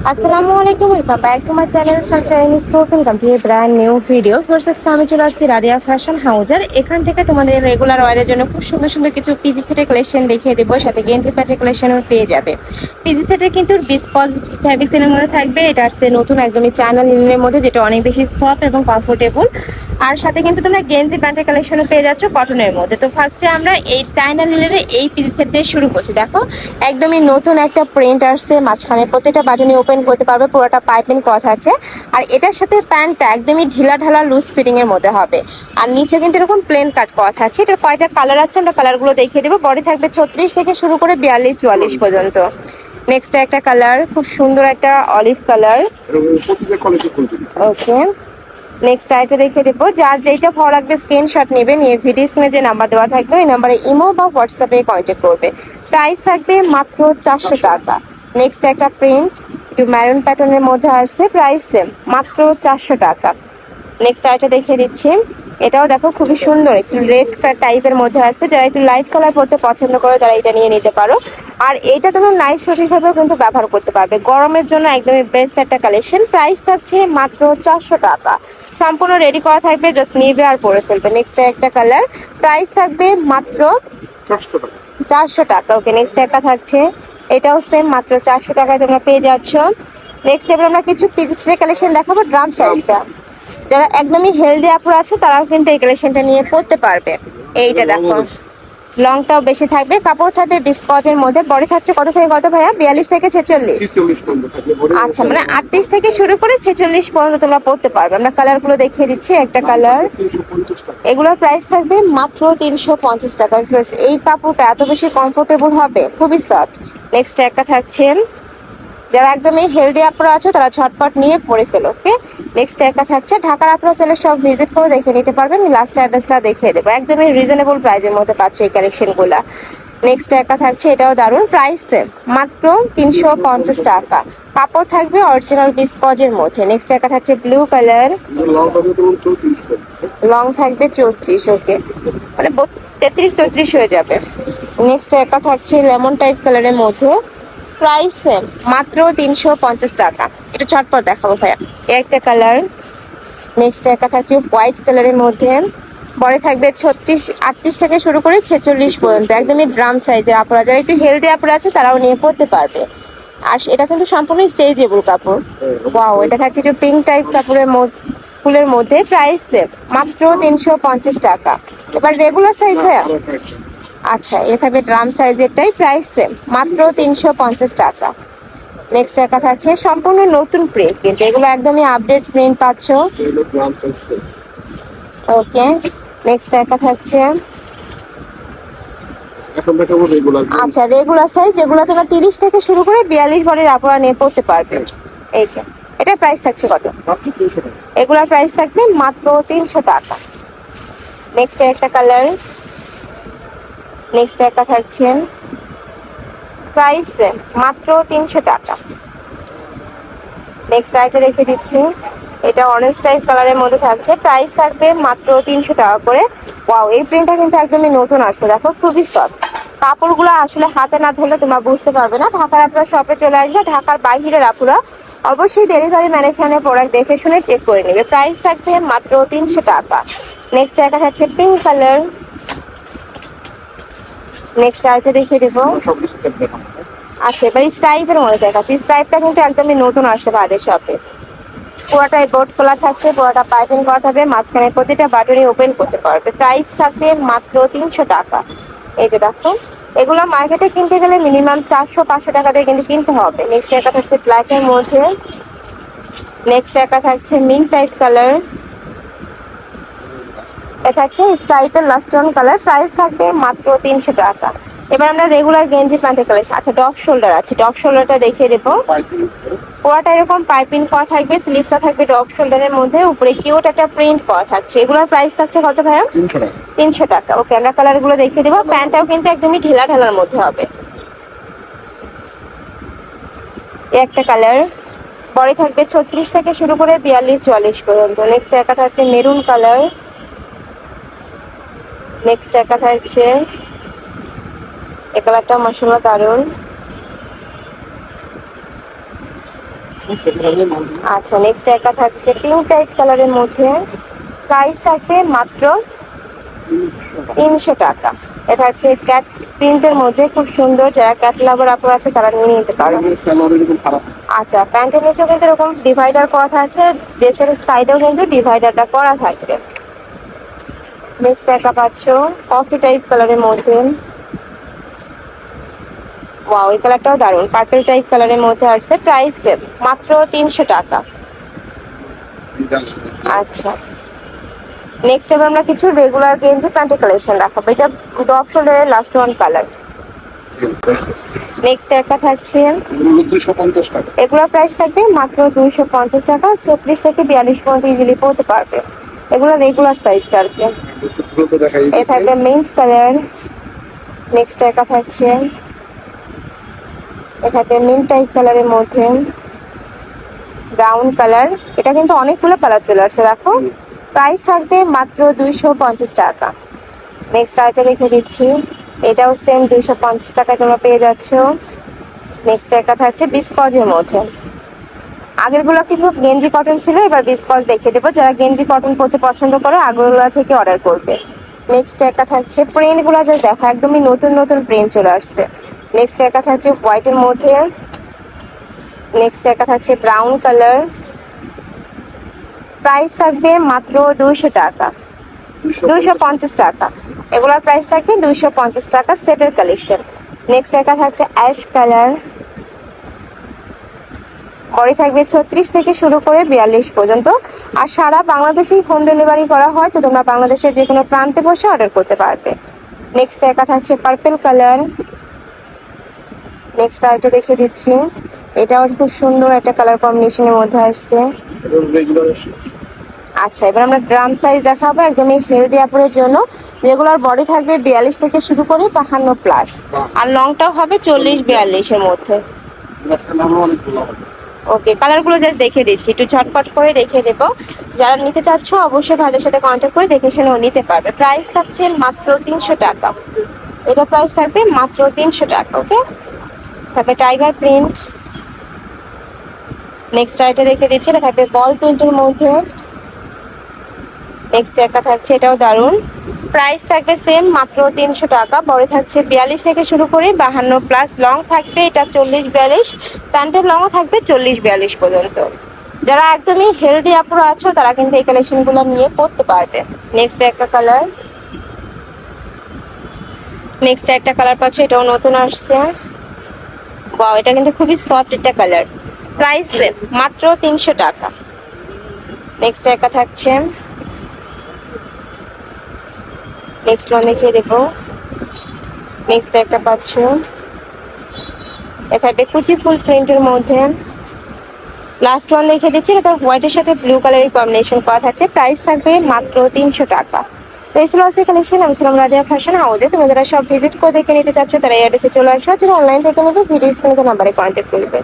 আসসালামু আলাইকুম, welcome back to my channel Sunshine sporting complete brand new video versus আমি চলে আসছি রাদিয়া ফ্যাশন হাউজার। এখান থেকে তোমাদের রেগুলার ওয়ারের জন্য খুব সুন্দর সুন্দর কিছু পিজি সেটের কালেকশন দেখিয়ে দেবো, সাথে গেঞ্জি প্যান্টের কালেকশনও পেয়ে যাবে। পিজি সেটে কিন্তু বিসকজ ফ্যাব্রিক্সের মধ্যে থাকবে, এটা আসছে নতুন একদমই চায়না লিনেনের মধ্যে, যেটা অনেক বেশি সফট এবং কমফোর্টেবল। আর সাথে কিন্তু তোমরা গেঞ্জি প্যান্টের কালেকশনও পেয়ে যাচ্ছ কটনের মধ্যে। তো ফার্স্টে আমরা এই চায়না লিনেনের এই পিজি সেট দিয়ে শুরু করছি। দেখো একদমই নতুন একটা প্রিন্ট আসছে, মাঝখানে প্রত্যেকটা বাটনই ওপেন করতে পারবে, পুরোটা পাইপিং কথা আছে। আর এটার সাথে প্যান্টটা একদমই ঢিলা ঢালা লুজ ফিটিং এর মধ্যে হবে। আর নিচে কিন্তু এরকম প্লেন কাট কথা আছে। এটার কয়টা কালার আছে আমরা কালারগুলো দেখিয়ে দেবো। বডি থাকবে 36 থেকে শুরু করে 42-44 পর্যন্ত। নেক্সট একটা কালার, খুব সুন্দর একটা অলিভ কালার। ওকে, নেক্সট আইটা দেখিয়ে দেবো। যার যেইটা ভালো লাগবে স্ক্রিনশট নেবে, নিয়ে ভিডিও স্ক্রিনে যে নাম্বার দেওয়া থাকবে ওই নাম্বারে ইমো বা হোয়াটসঅ্যাপে কন্ট্যাক্ট করবে। প্রাইস থাকবে মাত্র 400 টাকা। নেক্সট একটা প্রিন্ট, একটু ম্যারুন প্যাটার্নের মধ্যে আসছে, প্রাইস সেম মাত্র 400 টাকা। নেক্সট আইটা দেখিয়ে দিচ্ছি। এটাও দেখো খুবই সুন্দর, একটু রেড টাইপের মধ্যে আসছে। যারা একটু লাইট কালার পরতে পছন্দ করে তারা এটা নিয়ে নিতে পারো। আর এইটা তোমরা নাইট শুট হিসাবেও কিন্তু ব্যবহার করতে পারবে, গরমের জন্য একদমই বেস্ট একটা কালেকশন। প্রাইস থাকছে মাত্র 400 টাকা। সম্পূর্ণ রেডি করা থাকবে, জাস্ট নিবে আর পরে ফেলবে। নেক্সট একটা কালার, প্রাইস থাকবে মাত্র 400 টাকা। ওকে, নেক্সট একটা থাকছে, এটাও সেম মাত্র 400 টাকায় তোমরা পেয়ে যাচ্ছ। নেক্সট এবার আমরা কিছু পিজিস্টের কালেকশন দেখাবো ড্রাম সাইজটা। যারা একদমই হেলদি আপুর আছো তারাও কিন্তু এই কালেকশনটা নিয়ে পড়তে পারবে। এইটা দেখো, লংটাও বেশি থাকবে, কাপড় থাকবে বিস্কটের মধ্যে। বডি থাকছে কত থেকে কত ভাইয়া? 42 থেকে 46? আচ্ছা, মানে 38 থেকে শুরু করে 46 পর্যন্ত তোমরা পড়তে পারবে। আমরা কালারগুলো দেখিয়ে দিচ্ছি। একটা কালার, এগুলোর প্রাইস থাকবে মাত্র 350 টাকা। এই কাপড়টা এত বেশি কমফোর্টেবল হবে, খুবই সফট। নেক্সট একটা থাকছে, যারা একদমই হেলদি আপুরা আছো তারা ঝটপট নিয়ে পরে ফেলো। ওকে, নেক্সট একটা থাকছে, ঢাকার আপুরা চলে সব ভিজিট করে দেখে নিতে পারবেন। লাস্ট অ্যাড্রেসটা দেখিয়ে দেবো। একদমই রিজনেবল প্রাইসের মধ্যে পাচ্ছ এই কালেকশনগুলো। নেক্সট একটা থাকছে, এটাও দারুণ, প্রাইস সেম মাত্র 350 টাকা। কাপড় থাকবে অরিজিনাল বিস্কজের মধ্যে। নেক্সট একটা থাকছে ব্লু কালার, লং থাকবে 34। ওকে, মানে 33-34 হয়ে যাবে। নেক্সট একটা থাকছে লেমন টাইপ কালারের মধ্যে, প্রাইস সেম মাত্র 350 টাকা। এটা চটপট দেখাবো ভাইয়া। একটা কালার, নেক্সট একটা থাকছে হোয়াইট কালারের মধ্যে। পরে থাকবে 38 থেকে শুরু করে 46 পর্যন্ত, একদমই ড্রাম সাইজের। আপুরা যারা একটু হেলদি আপুরা আছে তারাও নিয়ে পড়তে পারবে। আর এটা কিন্তু সম্পূর্ণ স্ট্রেচেবল কাপড়। ওয়াও, এটা থাকছে একটু পিঙ্ক টাইপ কাপড়ের ফুলের মধ্যে, প্রাইস সেম মাত্র 350 টাকা। এবার রেগুলার সাইজ ভাইয়া, আচ্ছা এটা থাকবে ড্রাম সাইজেরটাই, প্রাইস সেম মাত্র 350 টাকা। নেক্সট একটা থাকছে সম্পূর্ণ নতুন প্রিন্ট, কিন্তু এগুলো একদমই আপডেট প্রিন্ট পাচ্ছ। ওকে, নেক্সট একটা থাকছে, আচ্ছা রেগুলার সাইজ, যেগুলো তোমরা 30 থেকে শুরু করে 42 বডির আপনারা নিয়ে পড়তে পারবেন। এই যে এটা প্রাইস থাকছে কত? এগুলোর প্রাইস থাকবে মাত্র 300 টাকা। নেক্সট একটা কালার, নেক্সট একটা থাকছে, প্রাইস মাত্র 300 টাকা। নেক্সট আইটা রেখে দিচ্ছি, এটা অরেঞ্জ টাইপ কালারের মধ্যে থাকছে, প্রাইস থাকবে মাত্র 300 টাকা করে। ওয়াও, এই প্রিন্টটা কিন্তু একদমই নতুন আসছে, দেখো খুবই সফট। কাপড়গুলো আসলে হাতে না ধরলে তোমরা বুঝতে পারবে না। ঢাকার আপুরা শপে চলে আসবে, ঢাকার বাইরের আপুরা অবশ্যই ডেলিভারি ম্যানের সামনে প্রোডাক্ট দেখে শুনে চেক করে নেবে। প্রাইস থাকবে মাত্র 300 টাকা। নেক্সট একটা থাকছে পিঙ্ক কালার। নেক্সট আইটা দেখিয়ে দেবো। আচ্ছা, এবার স্টাইপের মধ্যে দেখাচ্ছি। স্টাইপটা কিন্তু একদমই নতুন আসছে ভাইদের শপে। পুরোটাই বোর্ড খোলা থাকছে, পুরোটা পাইপিং করা থাকবে, মাঝখানে প্রতিটা বাটনই ওপেন করতে পারবে। প্রাইস থাকবে মাত্র 300 টাকা। এই যে দেখো, এগুলো মার্কেটে কিনতে গেলে মিনিমাম 400-500 টাকা দিয়ে কিন্তু কিনতে হবে। নেক্সট একটা থাকছে ব্ল্যাকের মধ্যে। নেক্সট একটা থাকছে মিন্ট টাইপ কালার। এটা হচ্ছে স্টাইপের লাস্টন কালার, প্রাইস থাকবে মাত্র 300 টাকা। এবার আমরা রেগুলার গেঞ্জি প্যান্টের কালেকশন, আচ্ছা ডগ শোল্ডার আছে, ডগ শোল্ডারটা দেখিয়ে দেবো। পুরোটা এরকম পাইপিং করা থাকবে, স্লিভসটা থাকবে ডগ শোল্ডারের মধ্যে, উপরে কিউট একটা প্রিন্ট করা থাকছে। এগুলোর প্রাইস থাকছে কত ভাইয়া? 300 টাকা। ওকে, আমরা কালারগুলো দেখিয়ে দেবো। প্যান্টটাও কিন্তু একদমই ঢিলা ঢালার মধ্যে হবে। একটা কালার, বডি থাকবে 36 থেকে শুরু করে 42-44 পর্যন্ত। নেক্সট একটা থাকছে মেরুন কালার। নেক্সট একটা থাকছে, এই কালারটা মাশাআল্লাহ দারুন। আচ্ছা, নেক্সট একটা থাকছে পিঙ্ক টাইপ কালারের মধ্যে, প্রাইস থাকবে মাত্র 300 টাকা। এটা হচ্ছে ক্যাট প্রিন্টের মধ্যে, খুব সুন্দর। যারা ক্যাট লাভার আপুর আছে তারা নিয়ে নিতে পারো। আচ্ছা, প্যান্টের নিচেও কিন্তু এরকম ডিভাইডার করা থাকছে, ড্রেসের সাইডেও কিন্তু ডিভাইডারটা করা থাকবে। নেক্সট একটা পাচ্ছ কফি টাইপ কালারের মধ্যে, ওয়াও এই কালারটাও দারুণ, পার্পল টাইপ কালারের মধ্যে আসছে, প্রাইস দেব মাত্র 300 টাকা। আচ্ছা, নেক্সট এবার আমরা কিছু রেগুলার গেঞ্জি প্যান্টের কালেকশন দেখাবো। এটা ডপ শোল্ডারের লাস্ট ওয়ান কালার। নেক্সট একটা থাকছে, এগুলোর প্রাইস থাকবে মাত্র 250 টাকা। 36 থেকে 42 পর্যন্ত ইজিলি পড়তে পারবে। এগুলো রেগুলার সাইজটা আর কি। এ থাকবে মিন্ট কালার। নেক্সট একটা থাকছে, এ থাকবে মিন্ট টাইপ কালারের মধ্যে, ব্রাউন কালার। এটা কিন্তু অনেকগুলো কালার চলে আসছে দেখো। প্রাইস থাকবে মাত্র 250 টাকা। নেক্সট আরেকটা রেখে দিচ্ছি, এটাও সেম 250 টাকায় তোমরা পেয়ে যাচ্ছ। নেক্সট একটা থাকছে বিসকজের মধ্যে, আগেরগুলো কিন্তু গেঞ্জি কটন ছিল, এবার বিসকজ দেখে দেবো। যারা গেঞ্জি কটন পরতে পছন্দ করো আগরগুলা থেকে অর্ডার করবে। নেক্সট একটা থাকছে প্রিন্টগুলো, যা দেখো একদমই নতুন নতুন প্রিন্ট চলে আসছে। নেক্সট একটা থাকছে হোয়াইটের মধ্যে। নেক্সট একটা থাকছে ব্রাউন কালার, প্রাইস থাকবে মাত্র 200 টাকা, 250 টাকা। এগুলোর প্রাইস থাকবে 250 টাকা, সেটের কালেকশন। নেক্সট একটা থাকছে অ্যাশ কালার, বডি থাকবে 36 থেকে শুরু করে 42 পর্যন্ত। আর সারা বাংলাদেশেই হোম ডেলিভারি করা হয়, তো তোমরা বাংলাদেশের যে কোনো প্রান্তে বসে অর্ডার করতে পারবে। নেক্সট একটা থাকছে পার্পল কালার। নেক্সট আরেকটা দেখে দিচ্ছি, এটাও খুব সুন্দর একটা কালার কম্বিনেশনের মধ্যে আসছে। আচ্ছা, এবার আমরা ড্রাম সাইজ দেখাবো একদমই হেলদি আপুরের জন্য। রেগুলার বডি থাকবে 42 থেকে শুরু করে 52 প্লাস, আর লংটাও হবে 40-42-এর মধ্যে। ওকে, কালারগুলো জাস্ট দেখে দিচ্ছি, একটু ঝটপট করে দেখে দেবো। যারা নিতে চাচ্ছ অবশ্যই ভাইদের সাথে কন্ট্যাক্ট করে দেখে শুনেও নিতে পারবে। প্রাইস থাকছে মাত্র 300 টাকা। এটা প্রাইস থাকবে মাত্র 300 টাকা। ওকে, তারপরে টাইগার প্রিন্ট। নেক্সট আইটা রেখে দিচ্ছি, এটা থাকবে বল প্রিন্টের মধ্যে। নেক্সট একটা থাকছে, এটাও দারুণ, প্রাইস থাকবে সেম মাত্র 300 টাকা। বড় থাকছে 42 থেকে শুরু করে 52 প্লাস, লং থাকবে এটা 40-42, প্যান্টের লংও থাকবে 40-42 পর্যন্ত। যারা একদমই হেলদি আপুরা আছো তারা কিন্তু এই কালেকশনগুলো নিয়ে পড়তে পারবে। নেক্সট একটা কালার, নেক্সট একটা কালার পাচ্ছ, এটাও নতুন আসছে। বাহ, এটা কিন্তু খুবই সফট একটা কালার, প্রাইস সেম মাত্র 300 টাকা। নেক্সট একটা থাকছে, নেক্সট ওয়ান দেখিয়ে দেবো। নেক্সট একটা পাচ্ছ, এটা কুচি ফুল প্রিন্টের মধ্যে। লাস্ট ওয়ান দেখিয়ে দিচ্ছি, এটা হোয়াইটের সাথে ব্লু কালারের কম্বিনেশন করা থাকছে, প্রাইস থাকবে মাত্র 300 টাকা। তো এই ছিল আজকে কালেকশন। আমি ছিলাম রাদিয়া ফ্যাশন হাউসে। তুমি যারা সব ভিজিট করে দেখে নিতে চাচ্ছ তারা এই অ্যাড্রেসে চলে আসবে, যারা অনলাইন থেকে নেবে ভিডিও স্ক্রিনে নাম্বারে কন্ট্যাক্ট করবে।